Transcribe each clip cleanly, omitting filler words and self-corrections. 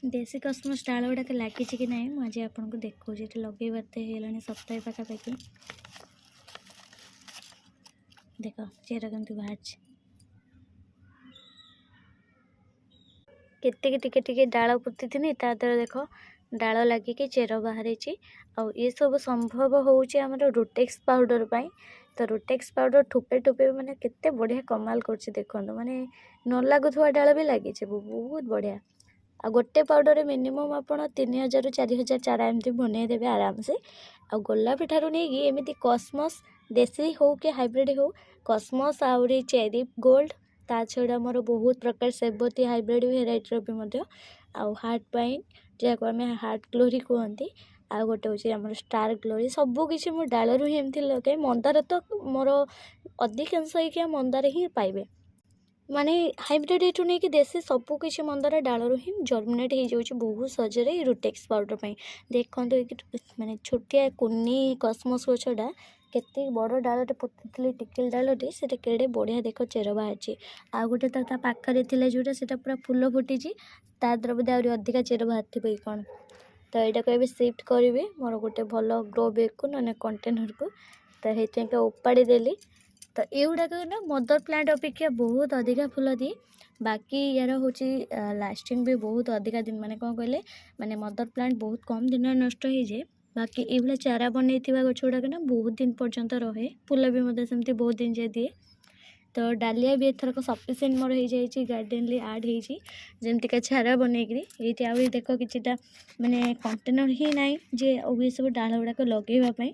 देसी कस्मस डाल गुड़ाक लगी कि ना मुझे आपको देखा लगे बाते सप्ताह पाखापाखि देख चेहरा केमती बाहर केते डाल पुती थी ताद्वारा देख डाल लगिकी चेर बाहरी आउ ये सब संभव होउची हमर रूटेक्स पाउडर पाई। तो रूटेक्स पाउडर ठोपे ठोपे माने केते बढ़िया कमाल करछि देखो माने न लागुवा डाल भी लगी बहुत बढ़िया। आ गोटे पाउडर मिनिमम आपण 3000 ରୁ 4000 चारा एमती बनईदेवे आराम से। आ गोलाप ठारू नहीं एमती कस्मस देसी हो कि हाइब्रिड हो कस्मस आउरी चेरी गोल्ड ता छड़ा मोर बहुत प्रकार सेबती हाइब्रिड भेराइटर भी आउ हार्ट पाइन जहाँ आम हार्ट ग्लोरी कहती आ गोटे हूँ स्टार ग्लोरी सबकि मो डालू ही एमती लगे मंदार तो मोर अधिकांश मंदार ही पाइबे माने हाइब्रिड एठू नहीं कि देसी सबकि मंदार डालू ही जर्मिनेट हो जाऊँ बहुत सहजरे रूटेक्स पाउडर पाई। देखो माने छोटिया कुनी कस्मस गछटा केते बड़ डालटे पोती टिकेल डालटे से केड़े बढ़िया देख चेर बाहर आ गोटे तो पाखे जोटा से पूरा फुल फुटी ताद्वारा बोधे आहरी अधिका चेर बाहर थी कौन। तो यहाँ को ये सिफ्ट करी मोर गोटे भल ग्रो बैग को ना कंटेनर को तो ये उपाड़ी देली। तो युवाक ना मदर प्लांट अपेक्षा बहुत अधिका फुल दिए बाकी यार हूँ लास्टिंग भी बहुत अधिका दिन माने कौन कहले माने मदर प्लांट बहुत कम दिन नष्ट हो जाए बाकी ये चारा बनई गछ गुड़ाक ना बहुत दिन पर्यंत रहे फुल भी मतलब सेमती बहुत दिन जाए दिए। तो डालिया भी एथरक सफिसीयंट मोर हो जाए गार्डेनली आड होमतीका चारा बनईकरी ये आ देख किटा माने कंटेनर ही ना जे ये सब डाल गुड़ाक लगेवाई।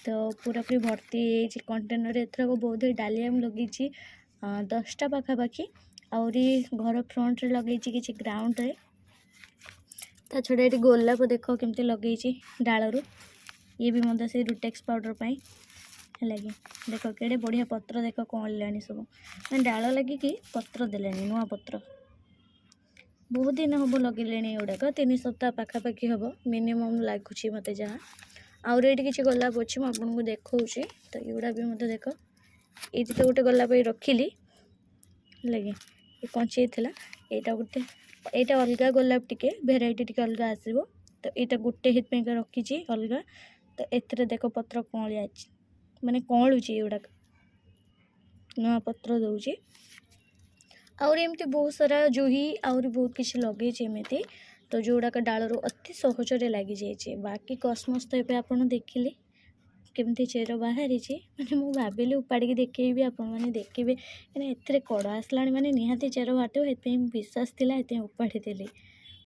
तो पूरापूरी भर्ती कंटेनर एथरक बहुत डालिया लगे 10टा पाखापाखि आहरी घर फ्रंट रे लगे कि ग्राउंड रे ता छड़ा ये गोलाप देख केमती लगे डालू ये भी मतलब से रूटेक्स पाउडर पाई है कि देख केड़े बढ़िया पत्र देख कौन लानी सब मैं डाल लगे कि पत्र देले नुआ पत्र बहुत दिन हम लगे गुड़ाक 3 सप्ताह पाखापाखि हम मिनिमम लगुच मत जहाँ आउर ये किसी गोलाप अच्छे मुझे देखा तो युवा भी मत देख ये तो गोटे गोलाप रखिली लगे ये कंचे यहाँ गोटे यहाँ अलग गोलाप टिके भेराइटी टिके अलग आसो तो यहाँ गोटे हितपाई रखी अलग। तो एथरे देख पत्र कौलिया माने कौलुची युवाक नुआ पत्र दौची आउर एमती बहुत सारा जूही आउर बहुत किसी लगे एमती तो जोड़ाक डालू अति सहजरे लगी जाइए। बाकी कस्मस तो ये आप देखिले केमती चेर बाहरी मैंने मुझे भाविली उपाड़ी देखी आपण मैंने देखिए कहीं एथरे कड़ आसला माने निहाती चेर बाटे विश्वास थी उपाड़ी देली।